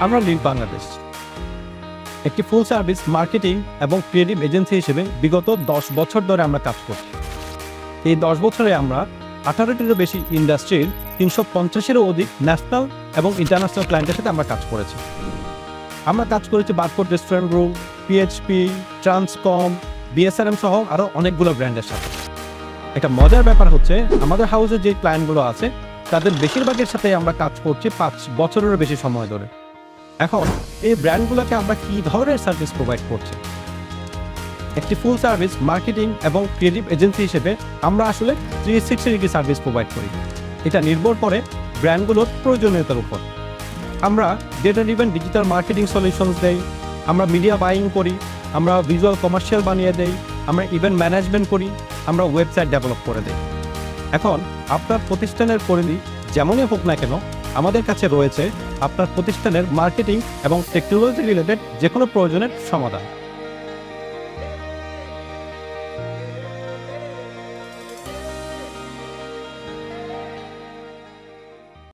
আমরা লিড বাংলাদেশ একটি ফুল service marketing এবং ক্রিয়েটিভ এজেন্সি হিসেবে বিগত 10 বছর ধরে আমরা কাজ করছি। এই 10 বছরে আমরা 18টিরও বেশি ইন্ডাস্ট্রির 350-এরও অধিক ন্যাশনাল এবং ইন্টারন্যাশনাল ক্লায়েন্টের সাথে আমরা কাজ করেছি। আমরা কাজ করেছি barcode restaurant group, PHP, Transcom, BSRM সহ আরও অনেকগুলো ব্র্যান্ডের সাথে। একটা মজার ব্যাপার হচ্ছে আমাদের হাউসে যে ক্লায়েন্টগুলো আছে তাদের বেশিরভাগের সাথে আমরা কাজ করছি 5 বছরেরও বেশি সময় ধরে। এখন এই ব্র্যান্ডগুলোকে আমরা কী ধরনের সার্ভিস প্রোভাইড করছি? একটি ফুল সার্ভিস মার্কেটিং এবং ক্রিয়েটিভ এজেন্সি হিসেবে আমরা আসলে 360 সার্ভিস প্রোভাইড করি। এটা নির্ভর করে ব্র্যান্ডগুলোর প্রয়োজনীয়তার উপর। আমরা data driven digital marketing solutions দেই, আমরা মিডিয়া বাইং করি, আমরা ভিজুয়াল কমার্শিয়াল বানিয়ে দেই, আমরা ইভেন্ট ম্যানেজমেন্ট করি, আমরা ওয়েবসাইট ডেভেলপ করে দিই। এখন আপনার প্রতিষ্ঠানের পরিধি যেমনই হোক না কেন, আমাদের কাছে রয়েছে আপনার প্রতিষ্ঠানের মার্কেটিং এবং টেকনোলজি রিলেটেড যে কোনো প্রয়োজনের সমাধান।